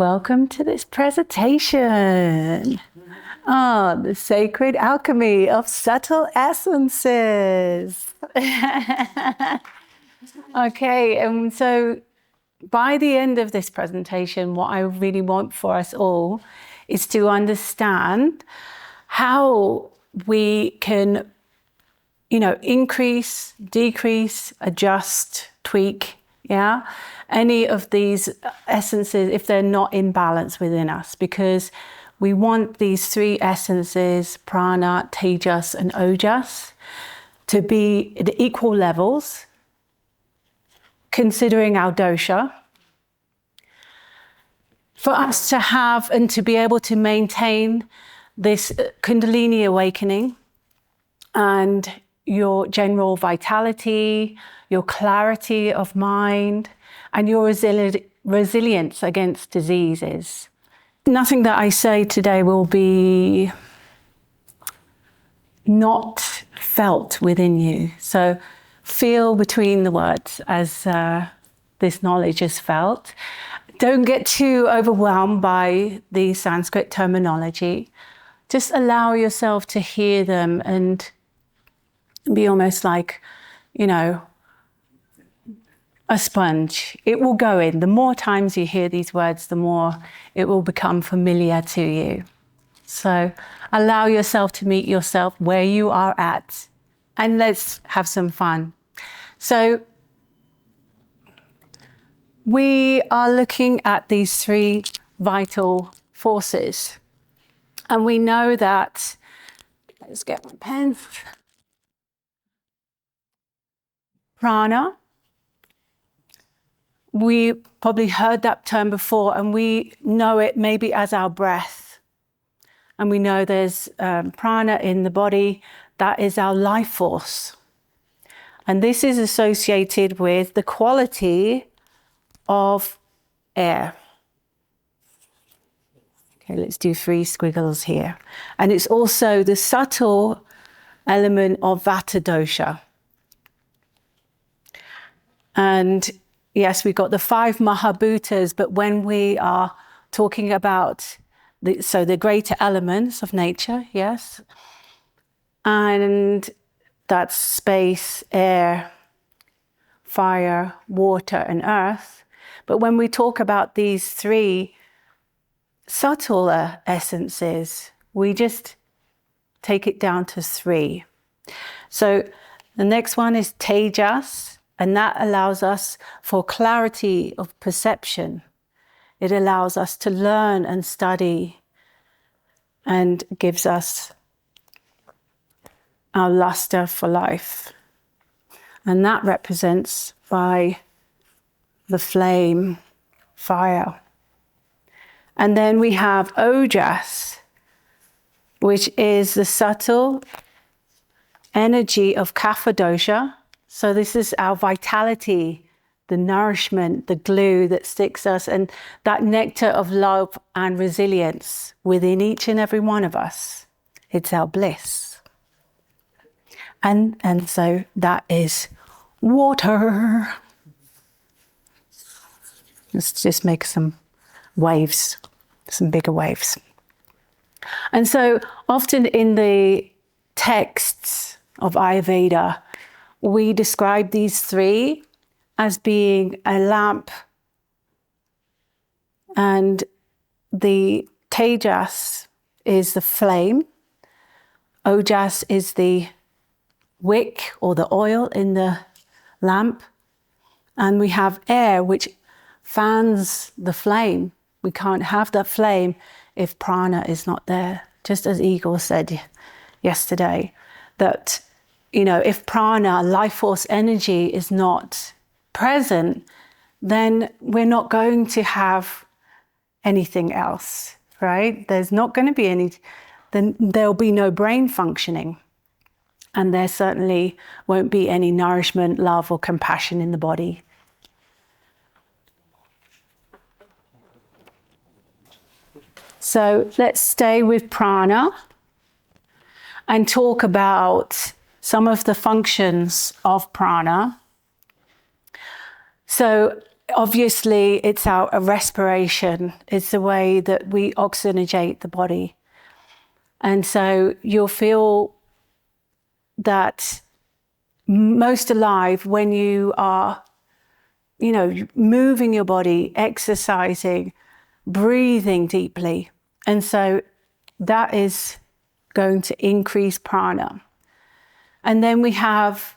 Welcome to this presentation. The sacred alchemy of subtle essences. Okay, and so by the end of this presentation, what I really want for us all is to understand how we can, increase, decrease, adjust, tweak, any of these essences if they're not in balance within us, because we want these three essences, Prana, Tejas and Ojas, to be at equal levels, considering our dosha, for us to have and to be able to maintain this Kundalini awakening and your general vitality, your clarity of mind, and your resilience against diseases. Nothing that I say today will be not felt within you. So feel between the words as this knowledge is felt. Don't get too overwhelmed by the Sanskrit terminology. Just allow yourself to hear them and be almost like, a sponge. It will go in. The more times you hear these words, the more it will become familiar to you. So allow yourself to meet yourself where you are at, and let's have some fun. So we are looking at these three vital forces, and we know that, let's get my pen, prana. We probably heard that term before, and we know it maybe as our breath. And we know there's prana in the body, that is our life force. And this is associated with the quality of air. Okay, let's do 3 squiggles here. And it's also the subtle element of Vata dosha. And yes, we've got the 5 Mahabhutas, but when we are talking about the greater elements of nature, yes, and that's space, air, fire, water, and earth. But when we talk about these 3 subtler essences, we just take it down to 3. So the next one is Tejas. And that allows us for clarity of perception. It allows us to learn and study and gives us our luster for life. And that represents by the flame, fire. And then we have Ojas, which is the subtle energy of Kapha dosha. So this is our vitality, the nourishment, the glue that sticks us, and that nectar of love and resilience within each and every one of us. It's our bliss. And so that is water. Let's just make some waves, some bigger waves. And so often in the texts of Ayurveda, we describe these 3 as being a lamp, and the Tejas is the flame, Ojas is the wick or the oil in the lamp, and we have air which fans the flame. We can't have that flame if prana is not there. Just as Igor said yesterday, that if prana, life force energy, is not present, then we're not going to have anything else, right? There's not going to be any, then there'll be no brain functioning. And there certainly won't be any nourishment, love, or compassion in the body. So let's stay with prana and talk about some of the functions of prana. So obviously, it's our respiration. It's the way that we oxygenate the body. And so you'll feel that most alive when you are, moving your body, exercising, breathing deeply. And so that is going to increase prana. And then we have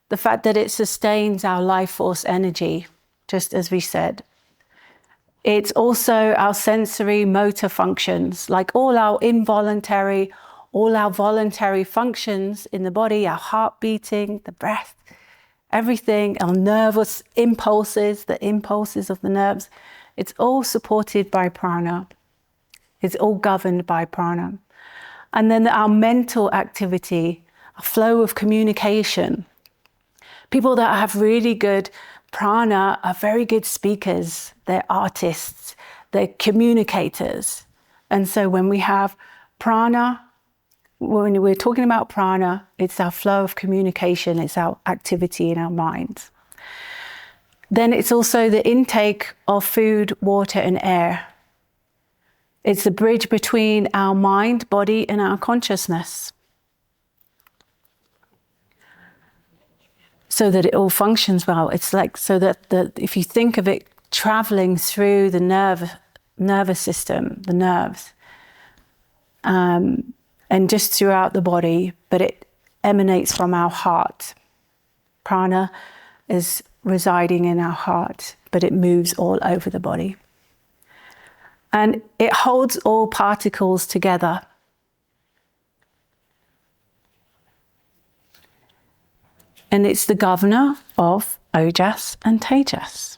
the fact that it sustains our life force energy, just as we said. It's also our sensory motor functions, like all our involuntary, all our voluntary functions in the body, our heart beating, the breath, everything, our nervous impulses, the impulses of the nerves. It's all supported by prana. It's all governed by prana. And then our mental activity, a flow of communication. People that have really good prana are very good speakers. They're artists. They're communicators. And so when we have prana, when we're talking about prana, it's our flow of communication. It's our activity in our minds. Then it's also the intake of food, water, and air. It's the bridge between our mind, body, and our consciousness, so that it all functions well. It's like so that if you think of it traveling through the nervous system, the nerves, and just throughout the body, but it emanates from our heart. Prana is residing in our heart, but it moves all over the body. And it holds all particles together. And it's the governor of Ojas and Tejas.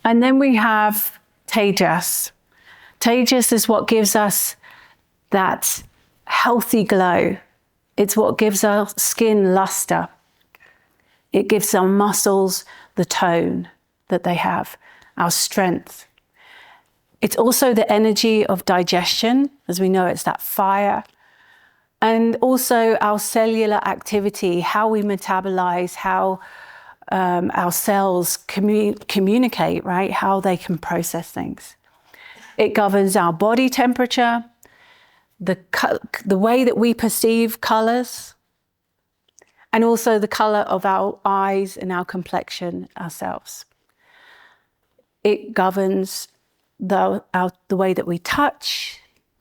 And then we have Tejas. Tejas is what gives us that healthy glow. It's what gives our skin luster. It gives our muscles the tone that they have, our strength. It's also the energy of digestion. As we know, it's that fire. And also our cellular activity, how we metabolize, how our cells communicate, right? How they can process things. It governs our body temperature, the way that we perceive colors, and also the color of our eyes and our complexion ourselves. It governs the way that we touch,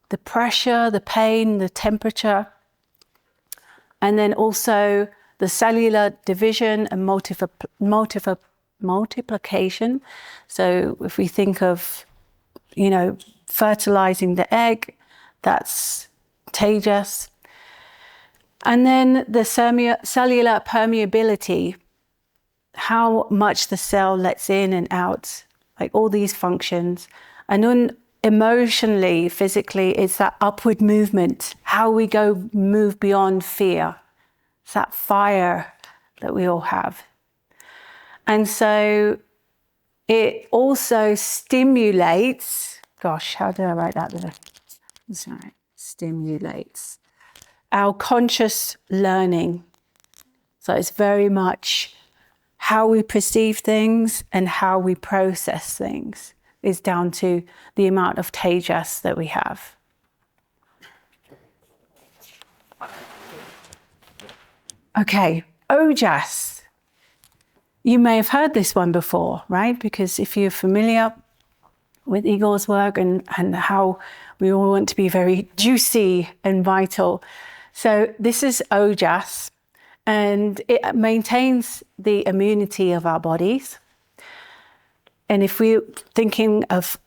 the pressure, the pain, the temperature, and then also the cellular division and multiplication. So if we think of, fertilizing the egg, that's Tejas. And then the cellular permeability, how much the cell lets in and out, like all these functions. And then emotionally, physically, it's that upward movement, how we move beyond fear. It's that fire that we all have. And so it also stimulates, how did I write that there? Sorry, stimulates our conscious learning. So it's very much how we perceive things and how we process things is down to the amount of Tejas that we have. Okay, Ojas. You may have heard this one before, right? Because if you're familiar with Igor's work and how we all want to be very juicy and vital. So this is Ojas, and it maintains the immunity of our bodies. And if we're thinking of,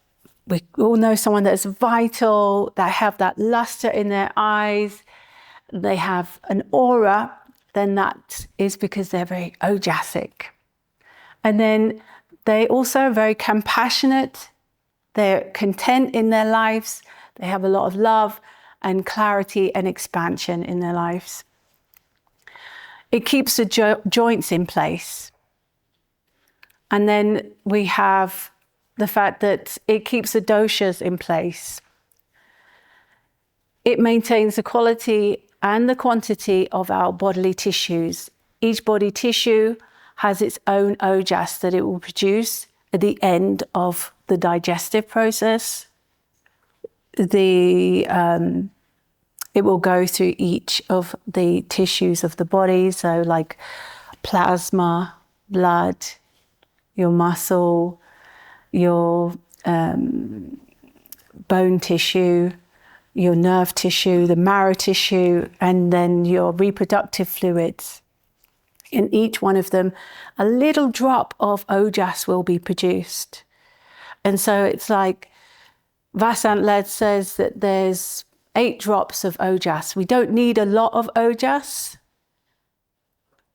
we all know someone that's vital, that have that luster in their eyes, they have an aura, then that is because they're very ojasic. And then they also are very compassionate, they're content in their lives, they have a lot of love and clarity and expansion in their lives. It keeps the joints in place. And then we have the fact that it keeps the doshas in place. It maintains the quality and the quantity of our bodily tissues. Each body tissue has its own ojas that it will produce at the end of the digestive process. It will go through each of the tissues of the body, so like plasma, blood, your muscle, your bone tissue, your nerve tissue, the marrow tissue, and then your reproductive fluids. In each one of them, a little drop of ojas will be produced. And so it's like Vasant Led says that there's 8 drops of ojas. We don't need a lot of ojas,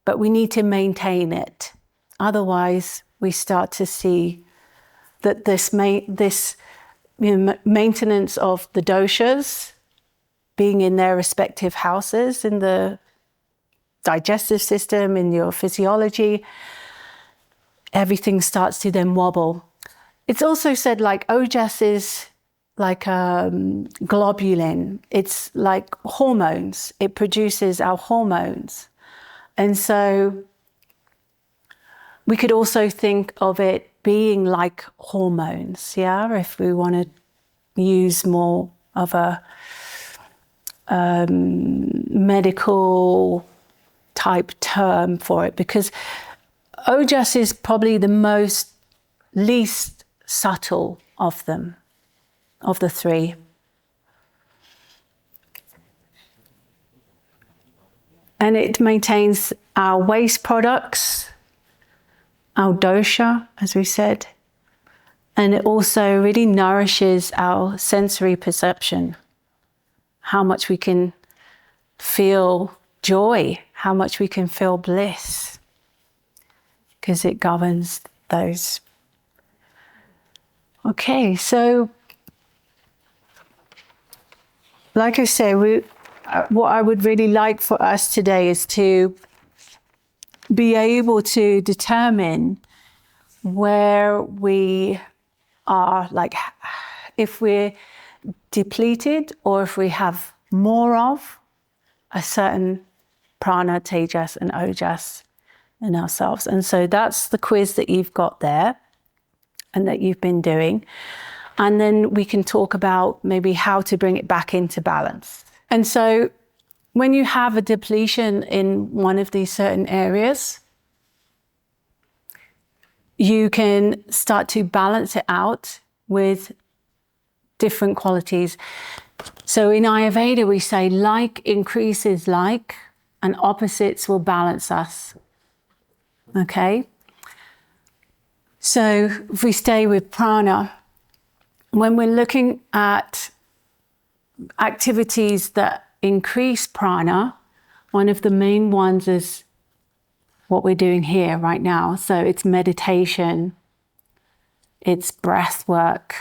but we need to maintain it. Otherwise, we start to see that this maintenance of the doshas being in their respective houses in the digestive system, in your physiology, everything starts to then wobble. It's also said like ojas is like globulin. It's like hormones. It produces our hormones. And so we could also think of it being like hormones, yeah, if we want to use more of a medical type term for it, because ojas is probably the least subtle of them, of the 3. And it maintains our waste products, our dosha, as we said, and it also really nourishes our sensory perception, how much we can feel joy, how much we can feel bliss, because it governs those. Okay, so like I say, what I would really like for us today is to be able to determine where we are, like if we're depleted or if we have more of a certain prana, tejas and ojas in ourselves. And so that's the quiz that you've got there and that you've been doing. And then we can talk about maybe how to bring it back into balance. And so when you have a depletion in one of these certain areas, you can start to balance it out with different qualities. So in Ayurveda, we say like increases like, and opposites will balance us. Okay? So if we stay with prana, when we're looking at activities that increase prana, one of the main ones is what we're doing here right now. So it's meditation, it's breath work,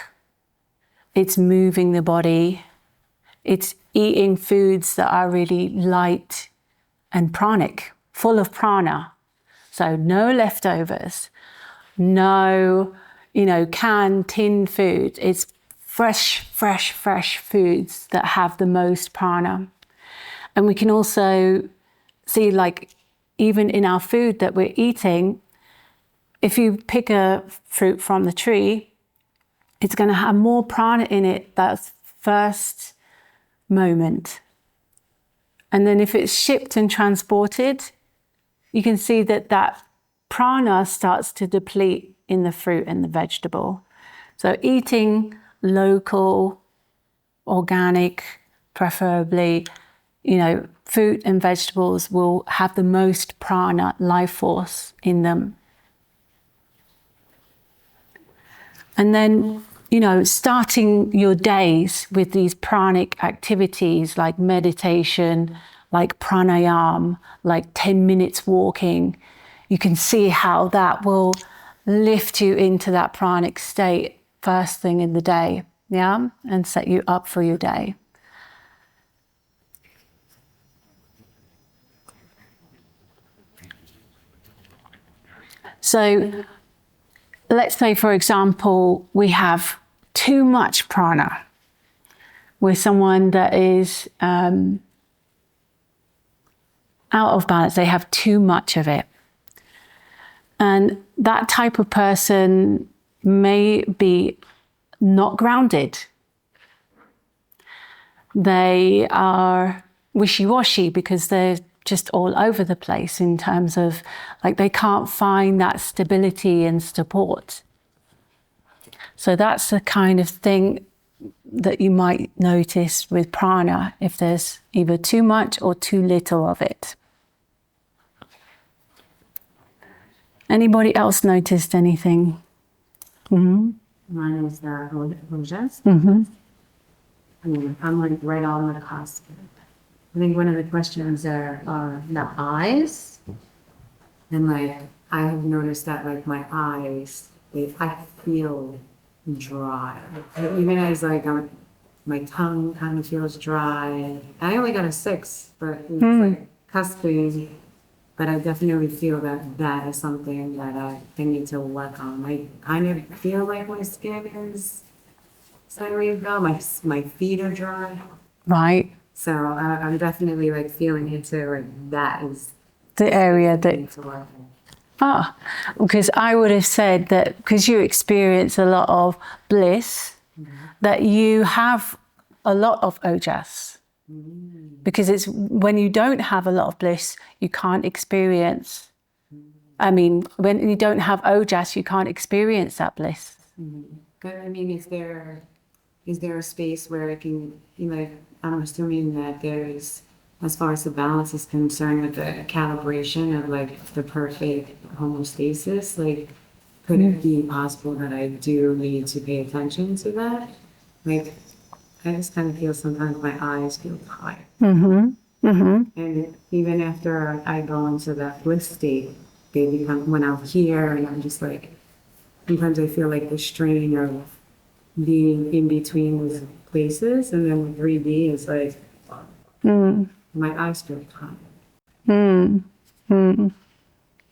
it's moving the body, it's eating foods that are really light and pranic, full of prana. So no leftovers, no, canned, tin food. It's fresh foods that have the most prana. And we can also see, like, even in our food that we're eating, if you pick a fruit from the tree, it's going to have more prana in it that first moment. And then if it's shipped and transported, you can see that prana starts to deplete in the fruit and the vegetable. So eating local, organic, preferably, fruit and vegetables will have the most prana, life force in them. And then, starting your days with these pranic activities like meditation, like pranayam, like 10 minutes walking, you can see how that will lift you into that pranic state first thing in the day, yeah? And set you up for your day. So let's say, for example, we have too much prana. We're someone that is out of balance. They have too much of it. And that type of person may be not grounded. They are wishy-washy because they're just all over the place in terms of, like, they can't find that stability and support. So that's the kind of thing that you might notice with prana, if there's either too much or too little of it. Anybody else noticed anything? Mine is the ojas. I'm like right on the cusp. I think one of the questions are the eyes. And like, I have noticed that like my eyes, I feel dry. Even as like my tongue kind of feels dry. I only got a 6, but it's like cusping. But I definitely feel that that is something that I need to work on. I kind of feel like my skin is slightly dull. My feet are dry. Right. So I'm definitely like feeling into like that is the area that to work on. Because I would have said that because you experience a lot of bliss, that you have a lot of ojas. Because it's when you don't have a lot of bliss, you can't experience. I mean, when you don't have ojas, you can't experience that bliss. But I mean, is there a space where it can, you know, I'm assuming that there's, as far as the balance is concerned, with the calibration of like the perfect homeostasis, like could it be possible that I do need to pay attention to that? Like, I just kind of feel sometimes my eyes feel tired. And even after I go into that bliss state, they become, when I'm here and I'm just like, sometimes I feel like the strain of being in between those places, and then with 3D is like, my eyes feel tired.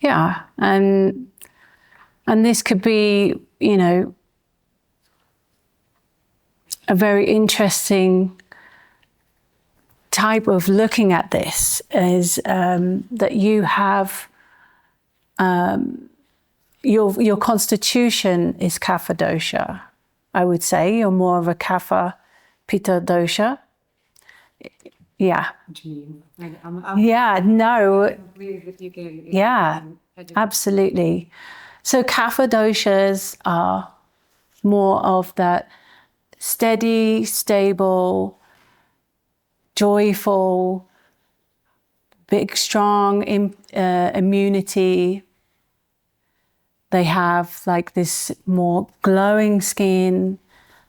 Yeah, and this could be, you know, a very interesting type of looking at this is that you have your constitution is Kapha dosha. I would say you're more of a Kapha Pitta dosha. Yeah. Yeah. No. Yeah. Absolutely. So Kapha doshas are more of that steady, stable, joyful, big, strong immunity. They have like this more glowing skin.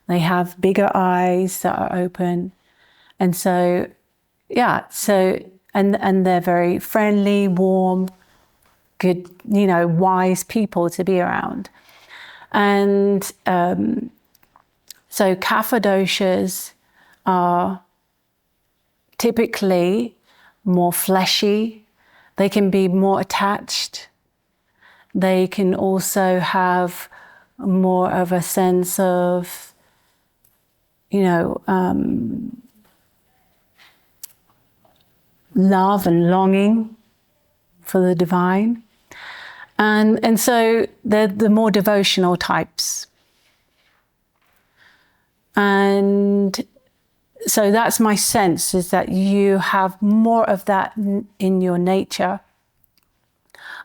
They have bigger eyes that are open. And so, yeah, so, and they're very friendly, warm, good, you know, wise people to be around. And so Kapha doshas are typically more fleshy. They can be more attached. They can also have more of a sense of, you know, love and longing for the divine. And so they're the more devotional types. And so that's my sense, is that you have more of that in your nature.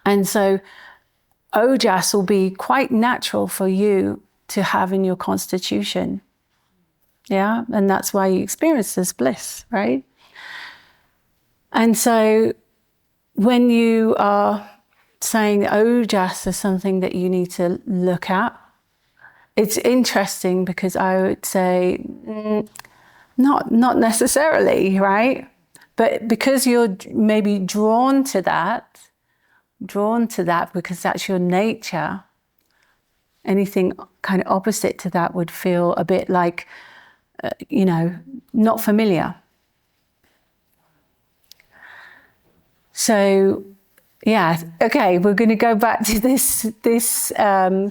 And so ojas will be quite natural for you to have in your constitution. Yeah, and that's why you experience this bliss, right? And so when you are saying ojas is something that you need to look at, it's interesting because I would say not necessarily, right? But because you're maybe drawn to that because that's your nature, anything kind of opposite to that would feel a bit like, you know, not familiar. So, yeah, okay, we're going to go back to this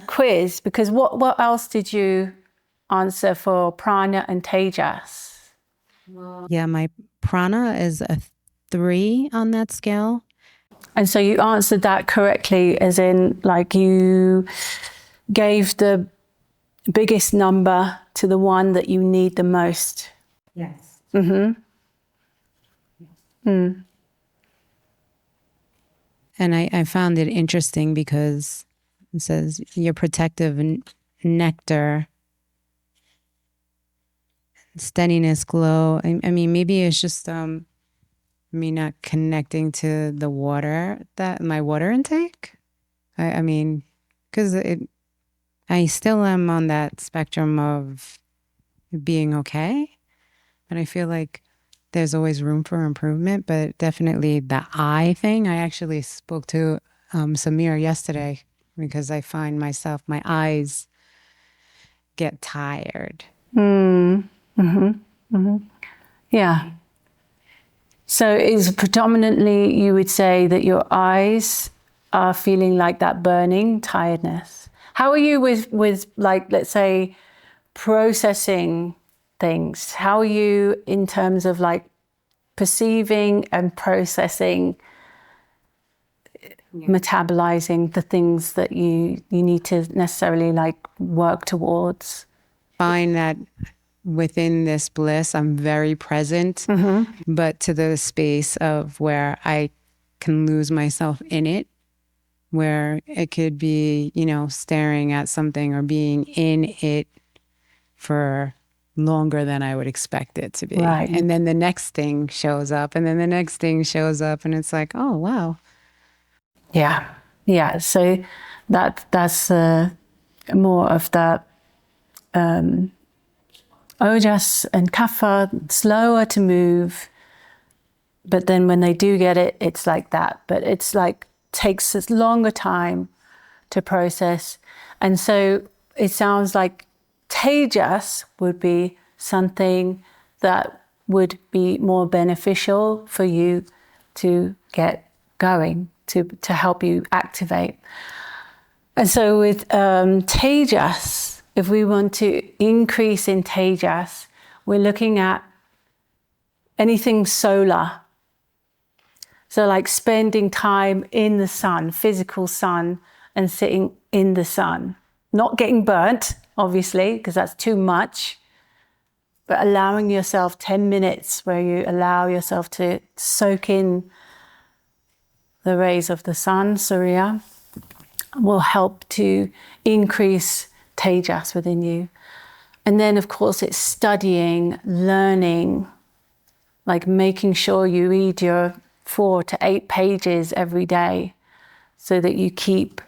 quiz, because what else did you answer for prana and tejas? Yeah, my prana is a 3 on that scale. And so you answered that correctly, as in, like, you gave the biggest number to the one that you need the most. Yes. And I found it interesting because it says your protective nectar, steadiness, glow. I mean, maybe it's just me not connecting to the water, that my water intake. I mean, because I still am on that spectrum of being okay, but I feel like there's always room for improvement. But definitely the eye thing. I actually spoke to Samir yesterday because I find myself, my eyes get tired. Yeah. So is predominantly, you would say that your eyes are feeling like that burning tiredness. How are you with like, let's say, processing things? How are you in terms of like perceiving and processing, metabolizing the things that you need to necessarily like work towards? Find that within this bliss, I'm very present, but to the space of where I can lose myself in it, where it could be, staring at something or being in it for longer than I would expect it to be. Right. And then the next thing shows up, and then the next thing shows up, and it's like, oh, wow. Yeah. Yeah. So that's more of the Ojas and Kapha, slower to move. But then when they do get it, it's like that. But it's like takes a longer time to process. And so it sounds like Tejas would be something that would be more beneficial for you to get going, to help you activate. And so with Tejas, if we want to increase in Tejas, we're looking at anything solar. So like spending time in the sun, physical sun, and sitting in the sun. Not getting burnt, obviously, because that's too much, but allowing yourself 10 minutes where you allow yourself to soak in the rays of the sun, Surya, will help to increase Tejas within you. And then, of course, it's studying, learning, like making sure you read your 4 to 8 pages every day so that you keep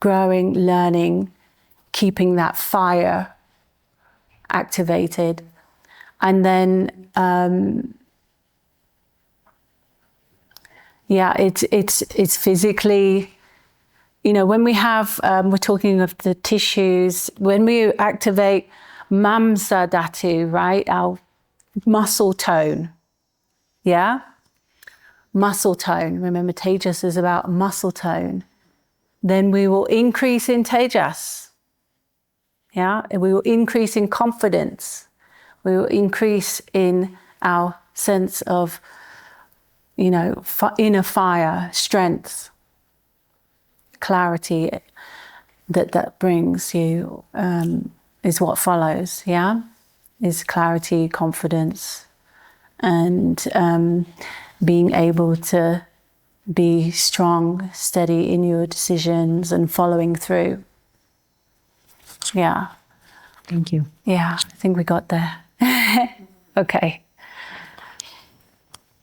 growing, learning, keeping that fire activated. And then, it's physically, when we have, we're talking of the tissues, when we activate Mamsa Dhatu, right, our muscle tone, yeah? Muscle tone, remember Tejas is about muscle tone. Then we will increase in Tejas, yeah? And we will increase in confidence. We will increase in our sense of, inner fire, strength, clarity that brings you, is what follows, yeah? Is clarity, confidence, and being able to be strong, steady in your decisions and following through. Yeah. Thank you. Yeah, I think we got there. Okay.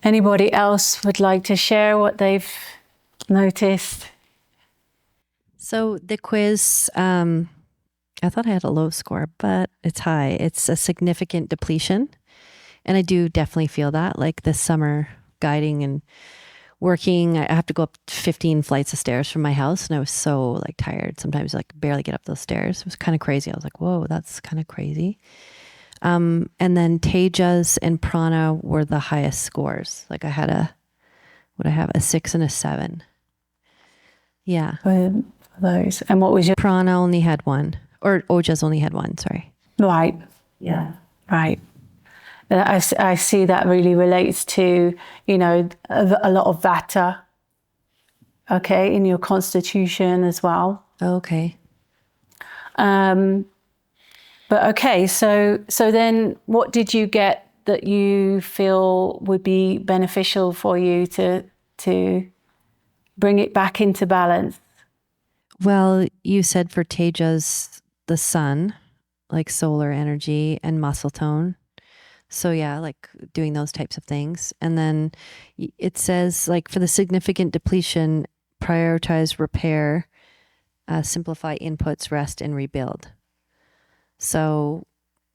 Anybody else would like to share what they've noticed? So the quiz, I thought I had a low score, but it's high. It's a significant depletion. And I do definitely feel that, like this summer guiding and working, I have to go up 15 flights of stairs from my house. And I was so like tired. Sometimes like barely get up those stairs. It was kind of crazy. I was like, whoa, that's kind of crazy. And then Tejas and Prana were the highest scores. Like I had a 6 and a 7. Yeah. For those. And what was your... Prana only had 1, or Ojas only had 1, sorry. Right. Yeah. Right. I see that really relates to, you know, a lot of Vata, okay, in your constitution as well. Okay. But okay, so then what did you get that you feel would be beneficial for you to bring it back into balance? Well, you said for Tejas, the sun, like solar energy and muscle tone. So yeah, like doing those types of things. And then it says like for the significant depletion, prioritize repair, simplify inputs, rest, and rebuild. So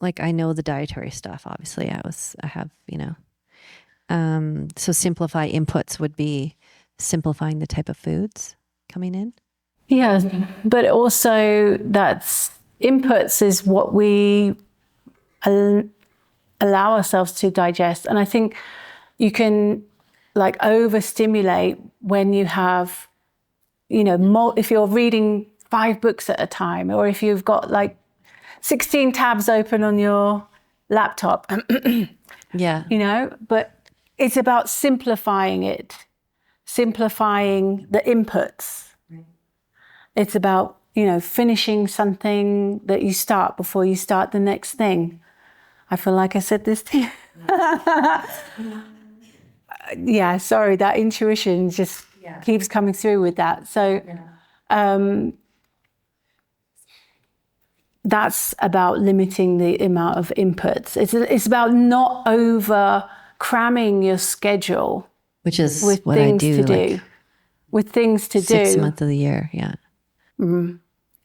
like I know the dietary stuff, obviously I have, you know, so simplify inputs would be simplifying the type of foods coming in. Yeah, but also that's inputs is what we allow ourselves to digest. And I think you can like overstimulate when you have, you know, if you're reading 5 books at a time, or if you've got like 16 tabs open on your laptop, Yeah. you know, but it's about simplifying it, simplifying the inputs. Right. It's about, you know, finishing something that you start before you start the next thing. I feel like I said this to you. Yeah, sorry, that intuition just keeps coming through with that. So that's about limiting the amount of inputs. It's about not over cramming your schedule, Which is with what things I do, to do, like with things to 6 do. months of the year. Yeah.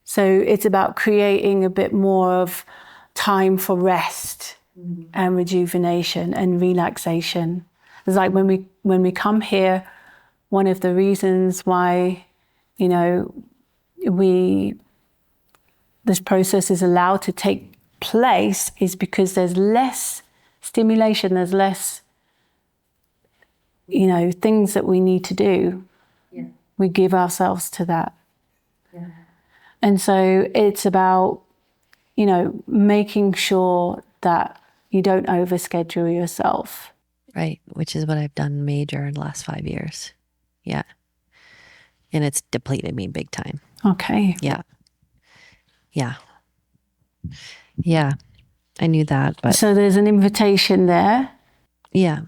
So it's about creating a bit more of time for rest and rejuvenation and relaxation. It's like when we come here, one of the reasons why, you know, this process is allowed to take place is because there's less stimulation, there's less, you know, things that we need to do. Yeah. We give ourselves to that. Yeah. And so it's about, you know, making sure that you don't overschedule yourself. Right. Which is what I've done major in the last 5 years. Yeah. And it's depleted me big time. Okay. Yeah. Yeah. Yeah. I knew that, but So there's an invitation there. yeah.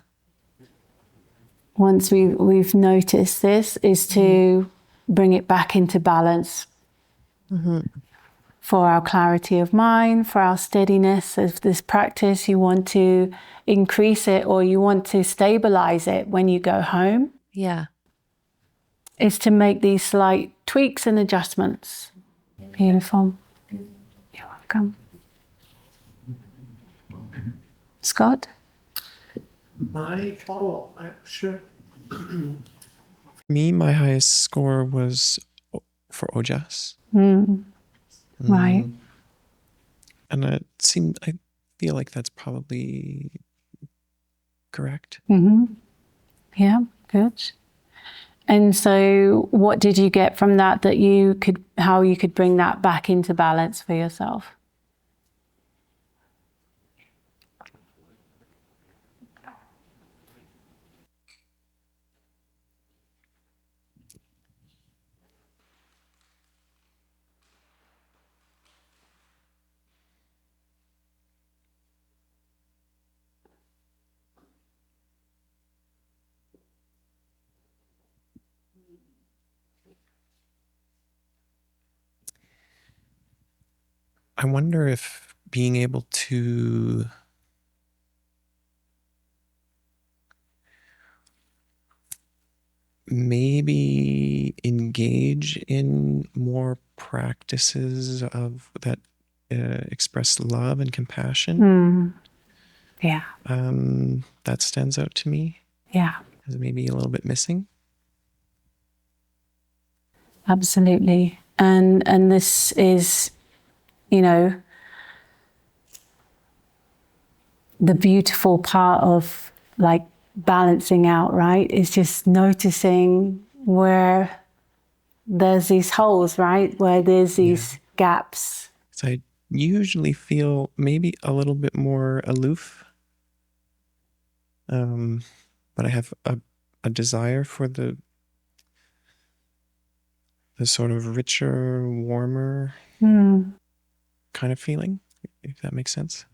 Once we've noticed this, is to bring it back into balance. For our clarity of mind, for our steadiness of this practice. You want to increase it or you want to stabilize it when you go home. Yeah. Is to make these slight tweaks and adjustments. Beautiful. You're welcome. Scott? My follow-up, sure. For me, my highest score was for Ojas. Right. And I feel like that's probably correct. Yeah, good. And so what did you get from that how you could bring that back into balance for yourself? I wonder if being able to maybe engage in more practices of that express love and compassion. Yeah. That stands out to me. Yeah. As maybe a little bit missing. Absolutely. And this is, you know, the beautiful part of like balancing out, right? Is just noticing where there's these holes, right? Where there's these gaps. So I usually feel maybe a little bit more aloof But I have a desire for the sort of richer, warmer kind of feeling, if that makes sense.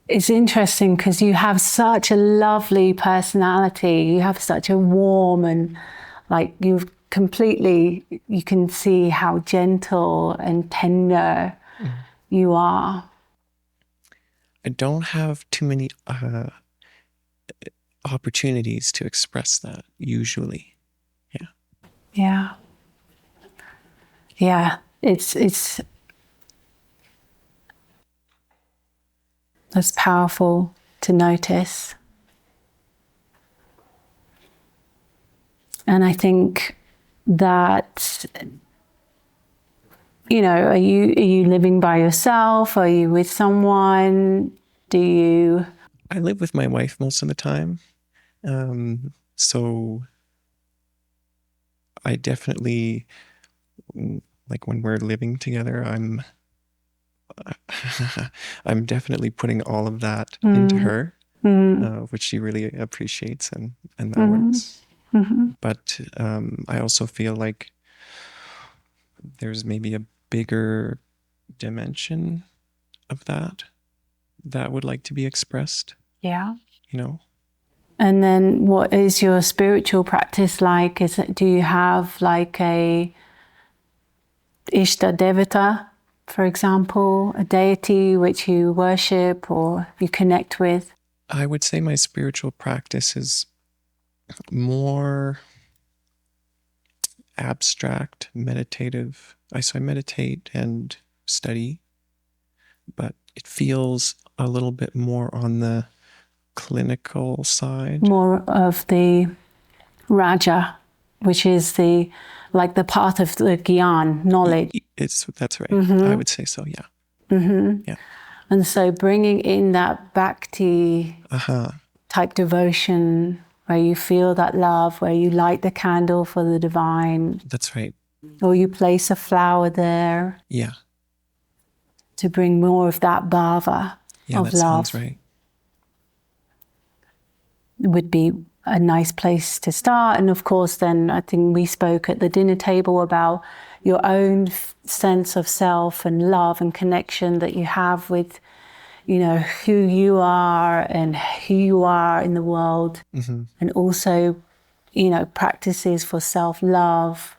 It's interesting because you have such a lovely personality. You have such a warm and like you can see how gentle and tender you are. I don't have too many opportunities to express that usually. Yeah. Yeah. Yeah. It's that's powerful to notice. And I think that, are you living by yourself? Are you with someone? I live with my wife most of the time. So I definitely, like when we're living together, I'm definitely putting all of that into her, which she really appreciates, and that works. But I also feel like there's maybe a bigger dimension of that would like to be expressed. Yeah. And then what is your spiritual practice like? Do you have like a Ishta Devata, for example, a deity which you worship or you connect with? I would say my spiritual practice is more abstract, meditative. So I meditate and study, but it feels a little bit more on the clinical side. More of the Raja, which is the path of the Gyan, knowledge. That's right. I would say so, yeah. Yeah. And so bringing in that bhakti type devotion where you feel that love, where you light the candle for the divine. That's right. Or you place a flower there. Yeah. To bring more of that bhava yeah, of that love. Sounds right. Would be a nice place to start. And of course, then I think we spoke at the dinner table about your own sense of self and love and connection that you have with, who you are and who you are in the world. And also, practices for self-love,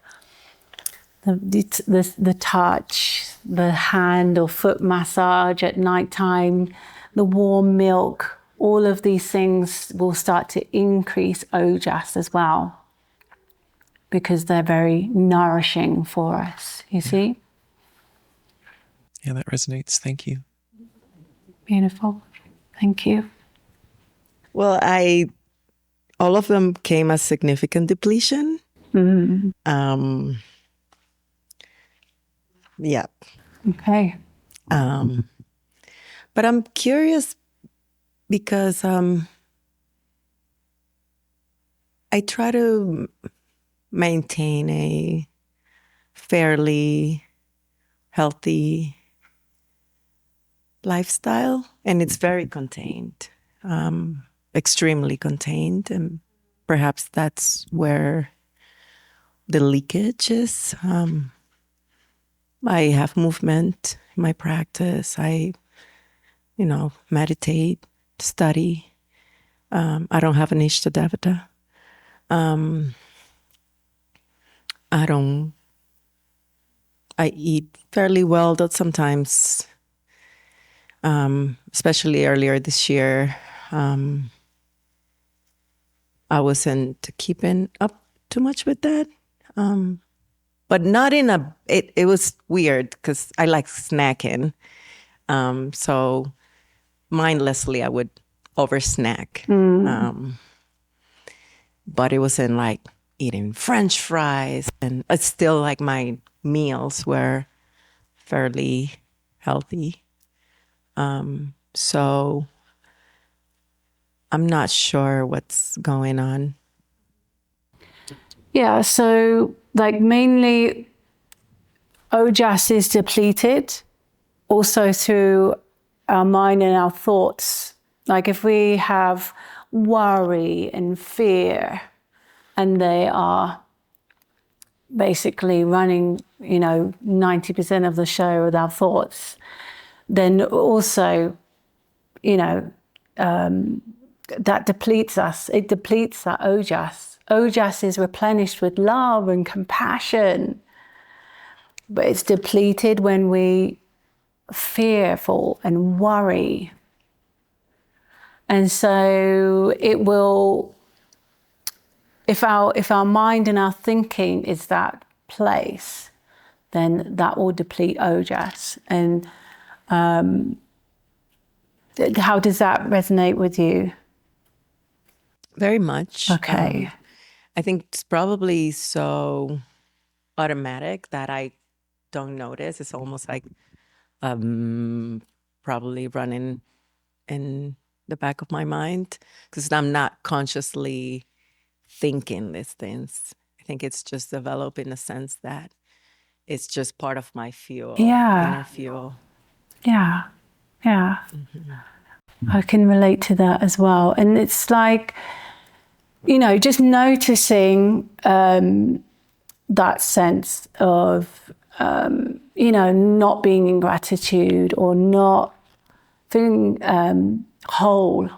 the touch, the hand or foot massage at nighttime, the warm milk. All of these things will start to increase ojas as well because they're very nourishing for us, you see? Yeah, that resonates. Thank you. Beautiful. Thank you. Well, all of them came as significant depletion. Yeah. Okay. But I'm curious because I try to maintain a fairly healthy lifestyle, and it's very contained, extremely contained, and perhaps that's where the leakage is. I have movement in my practice. I, meditate, study. I don't have an Ishta Devata. I eat fairly well, though sometimes, especially earlier this year, I wasn't keeping up too much with that. But not it was weird because I like snacking. So mindlessly, I would over snack. But it wasn't like eating French fries. And it's still like my meals were fairly healthy. So I'm not sure what's going on. Yeah, so mainly ojas is depleted also through our mind and our thoughts. Like if we have worry and fear, and they are basically running, 90% of the show with our thoughts, then also, that depletes us. It depletes that ojas. Ojas is replenished with love and compassion, but it's depleted when we fearful and worry. And so it will, if our mind and our thinking is that place, then that will deplete ojas. And how does that resonate with you? Very much. Okay. I think it's probably so automatic that I don't notice. It's almost like probably running in the back of my mind because I'm not consciously thinking these things. I think it's just developed in the sense that it's just part of my fuel, inner fuel. Yeah. I can relate to that as well. And it's like, just noticing that sense of, not being in gratitude or not feeling whole,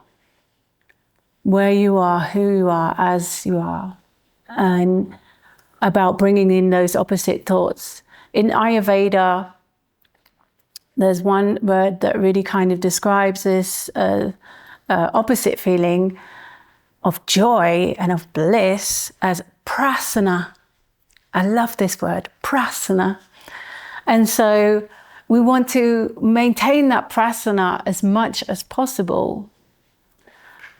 where you are, who you are, as you are, and about bringing in those opposite thoughts. In Ayurveda, there's one word that really kind of describes this opposite feeling of joy and of bliss as prasana. I love this word, prasana. And so we want to maintain that prasana as much as possible.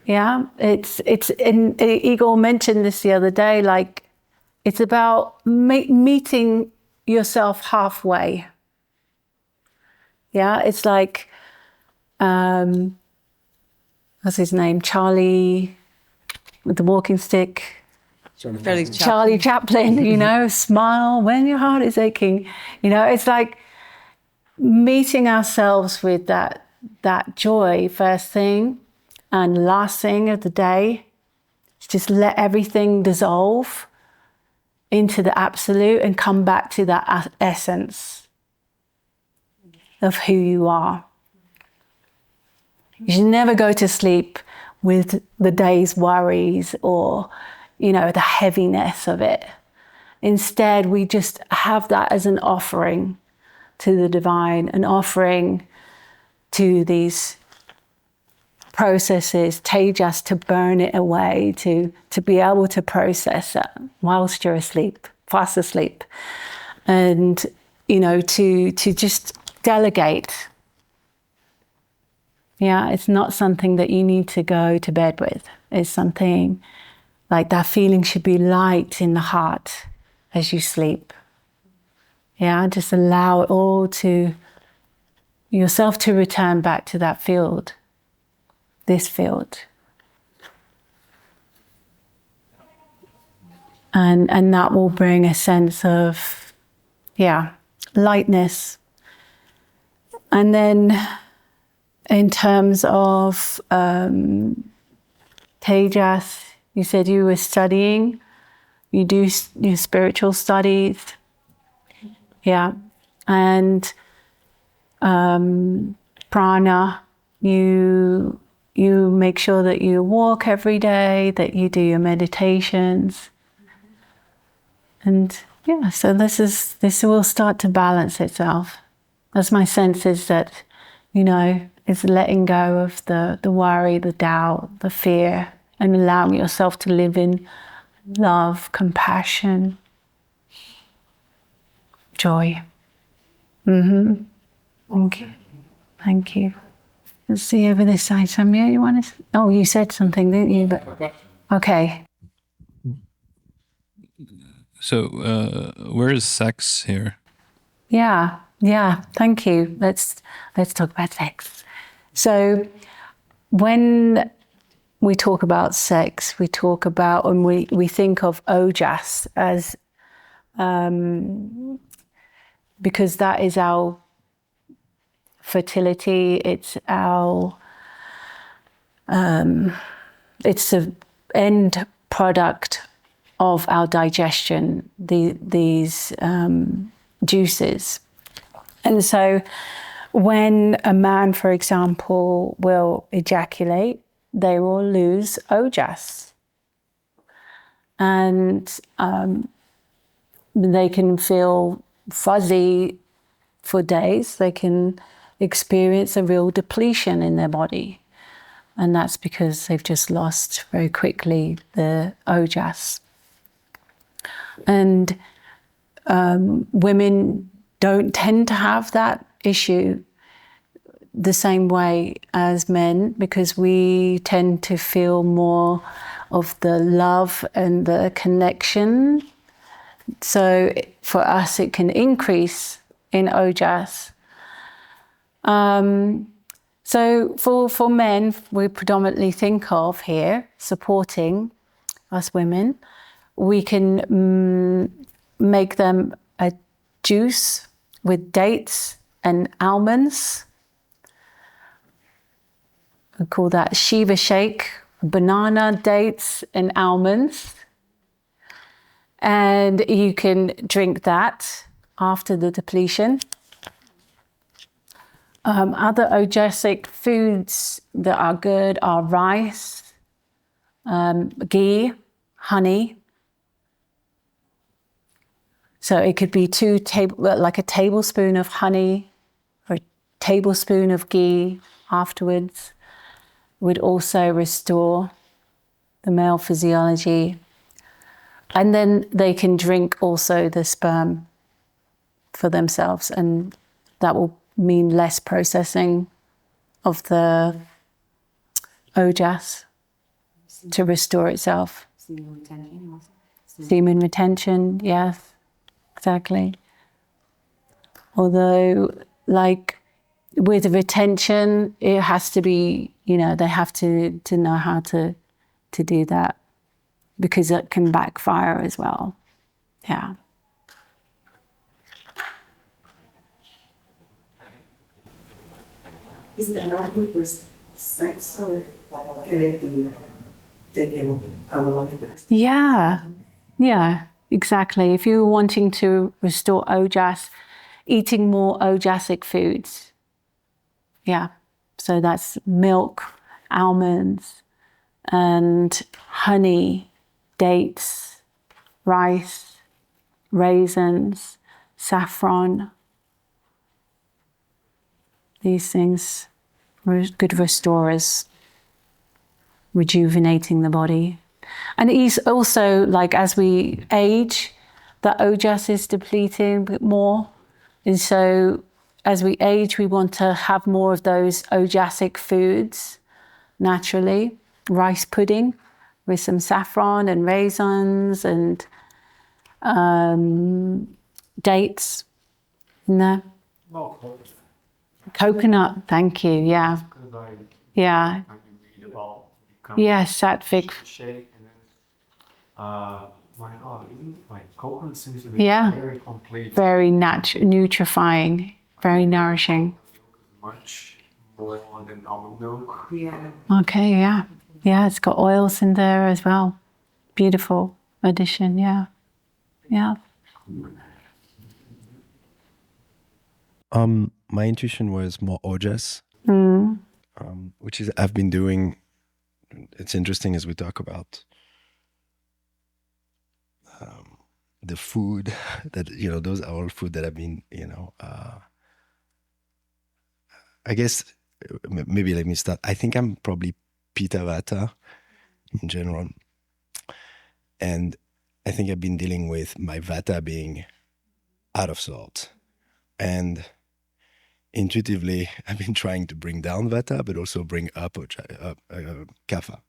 Yeah, it's and Igor mentioned this the other day, like it's about meeting yourself halfway. Yeah, it's like, what's his name? Charlie with the walking stick. Charlie Chaplin, smile when your heart is aching. It's like meeting ourselves with that joy first thing and last thing of the day. Just let everything dissolve into the absolute and come back to that essence of who you are. You should never go to sleep with the day's worries or, the heaviness of it. Instead, we just have that as an offering to the divine, an offering to these processes, Tejas, to burn it away, to be able to process it whilst you're asleep, fast asleep. And, to just delegate. Yeah, it's not something that you need to go to bed with. It's something like that feeling should be light in the heart as you sleep. Yeah, just allow it all to yourself to return back to that field, this field. And that will bring a sense of, lightness. And then in terms of Tejas, you said you were studying, you do your spiritual studies. Yeah. And prana, you make sure that you walk every day, that you do your meditations. And so this will start to balance itself. That's my sense, is that, it's letting go of the worry, the doubt, the fear, and allowing yourself to live in love, compassion, joy. Thank you. Let's see over this side. Samia, you want to? Oh, you said something, didn't you? But okay. So, where is sex here? Yeah. Thank you. Let's talk about sex. So, when we talk about sex, we talk about, and we think of ojas as, because that is our fertility, it's our it's the end product of our digestion, these juices. And so when a man, for example, will ejaculate, they will lose ojas. And they can feel fuzzy for days. They can experience a real depletion in their body. And that's because they've just lost very quickly the ojas. And women don't tend to have that issue the same way as men, because we tend to feel more of the love and the connection. So for us, it can increase in ojas. So for men, we predominantly think of here, supporting us women, we can make them a juice with dates and almonds. We call that Shiva shake, banana, dates, and almonds. And you can drink that after the depletion. Other ojasic foods that are good are rice, ghee, honey. So it could be like a tablespoon of honey or a tablespoon of ghee afterwards would also restore the male physiology. And then they can drink also the sperm for themselves, and that will mean less processing of the ojas to restore itself. Semen retention also. Semen retention, yes, exactly. Although, like with retention, it has to be, they have to know how to do that, because it can backfire as well. Yeah. Is it not with sex or Yeah, exactly. If you're wanting to restore ojas, eating more ojasic foods. Yeah, so that's milk, almonds, and honey, dates, rice, raisins, saffron. These things are good restorers, rejuvenating the body. And also, like as we age, the ojas is depleting a bit more. And so as we age, we want to have more of those ojasic foods naturally. Rice pudding with some saffron and raisins and dates in there. Coconut, thank you, yeah. Yeah. Yes, sattvic. Coconut seems to be very complete. Very nutrifying, very nourishing. Much more than almond milk. Yeah. Okay, yeah. Yeah, it's got oils in there as well. Beautiful addition, yeah. Yeah. My intuition was more ojas, which is I've been doing. It's interesting as we talk about the food that those are all food that I've been I guess maybe let me start. I think I'm probably Pitta Vata in general, and I think I've been dealing with my Vata being out of sort, and intuitively, I've been trying to bring down Vata, but also bring up Kapha.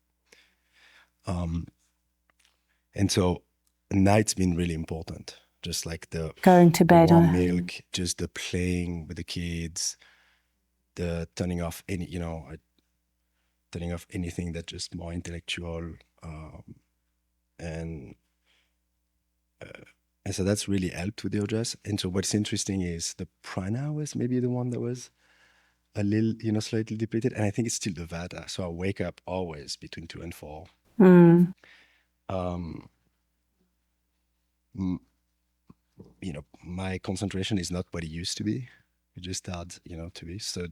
And so night's been really important. Just like the Going to bed warm on milk, just the playing with the kids, the turning off anything that's just more intellectual, and so that's really helped with the ojas. And so what's interesting is the prana was maybe the one that was a little, slightly depleted, and I think it's still the Vata. So I wake up always between 2 and 4. My concentration is not what it used to be. It just started, to be. So,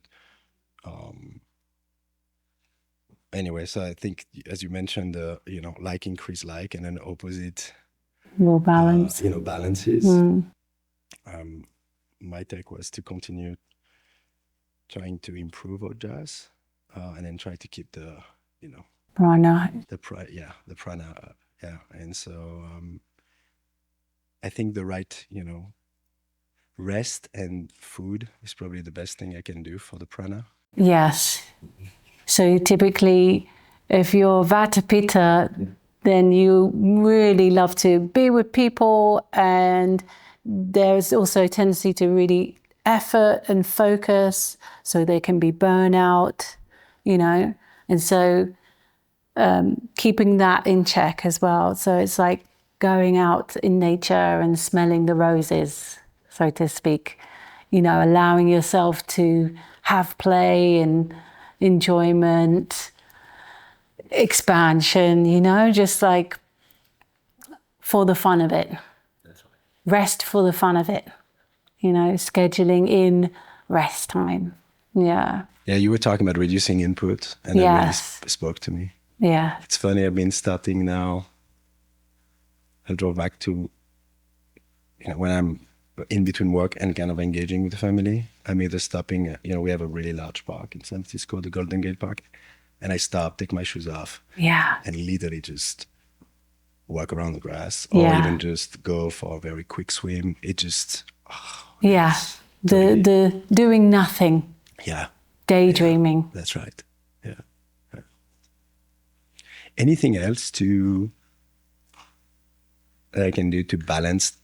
anyway, so I think, as you mentioned, like increase like, and then opposite, more balance. Balances. My take was to continue trying to improve Ojas, and then try to keep the, Prana. the prana up. Yeah. And so I think the right, rest and food is probably the best thing I can do for the prana. Yes. So typically, if you're Vata Pitta, then you really love to be with people, and there's also a tendency to really effort and focus, so there can be burnout, and so keeping that in check as well. So it's like going out in nature and smelling the roses, so to speak, allowing yourself to have play and enjoyment, expansion, just like for the fun of it. That's right. Rest for the fun of it, scheduling in rest time. Yeah. Yeah, you were talking about reducing input, and that really spoke to me. Yeah. It's funny, I've been starting now. I drove back to, when I'm in between work and kind of engaging with the family, I'm either stopping, we have a really large park in San Francisco, the Golden Gate Park, and I stop, take my shoes off, and literally just walk around the grass, or even just go for a very quick swim. It just, the doing nothing. Yeah. Daydreaming. Yeah, that's right. Yeah. Anything else that I can do to balance,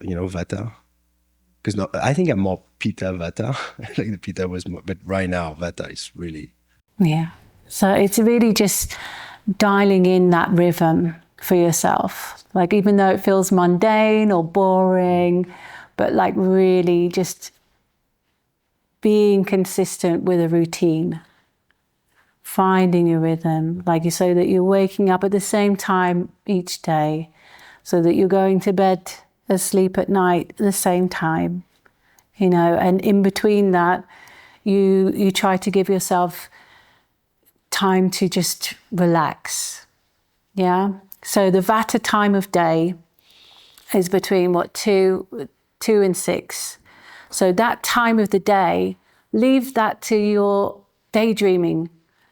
Vata? Because I think I'm more Pitta Vata. Like the Pitta was more, but right now Vata is really. Yeah. So it's really just dialing in that rhythm for yourself. Like, even though it feels mundane or boring, but like really just being consistent with a routine, finding your rhythm, so that you're waking up at the same time each day, so that you're going to bed, asleep at night at the same time, and in between that, you try to give yourself time to just relax. Yeah. So the Vata time of day is between 2 and 6. So that time of the day, leave that to your daydreaming,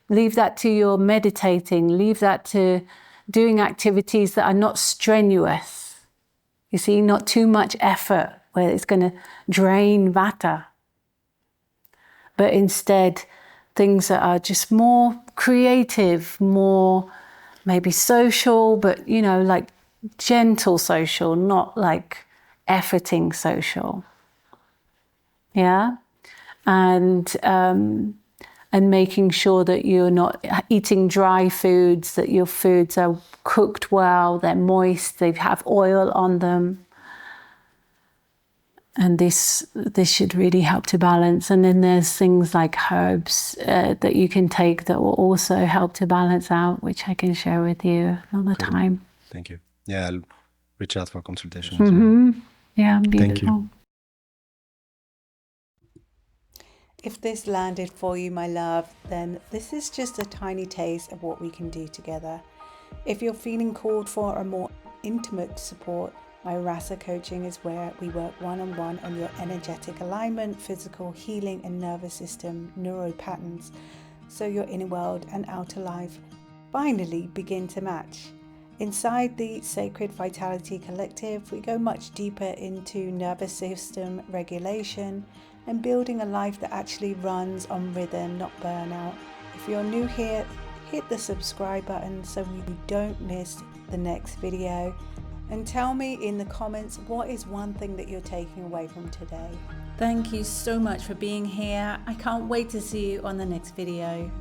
leave that to your meditating, leave that to doing activities that are not strenuous. You see, not too much effort where it's going to drain Vata. But instead, things that are just more creative, more maybe social, but, like gentle social, not like efforting social. Yeah. And making sure that you're not eating dry foods, that your foods are cooked well, they're moist, they have oil on them. And this should really help to balance. And then there's things like herbs that you can take that will also help to balance out, which I can share with you another time. Thank you. Yeah, I'll reach out for consultation. Mm-hmm. Yeah, beautiful. Thank you. If this landed for you, my love, then this is just a tiny taste of what we can do together. If you're feeling called for a more intimate support, my Rasa coaching is where we work one-on-one on your energetic alignment, physical healing and nervous system neuro patterns, so your inner world and outer life finally begin to match. Inside the Sacred Vitality Collective, we go much deeper into nervous system regulation and building a life that actually runs on rhythm, not burnout. If you're new here, hit the subscribe button so you don't miss the next video. And tell me in the comments, what is one thing that you're taking away from today? Thank you so much for being here. I can't wait to see you on the next video.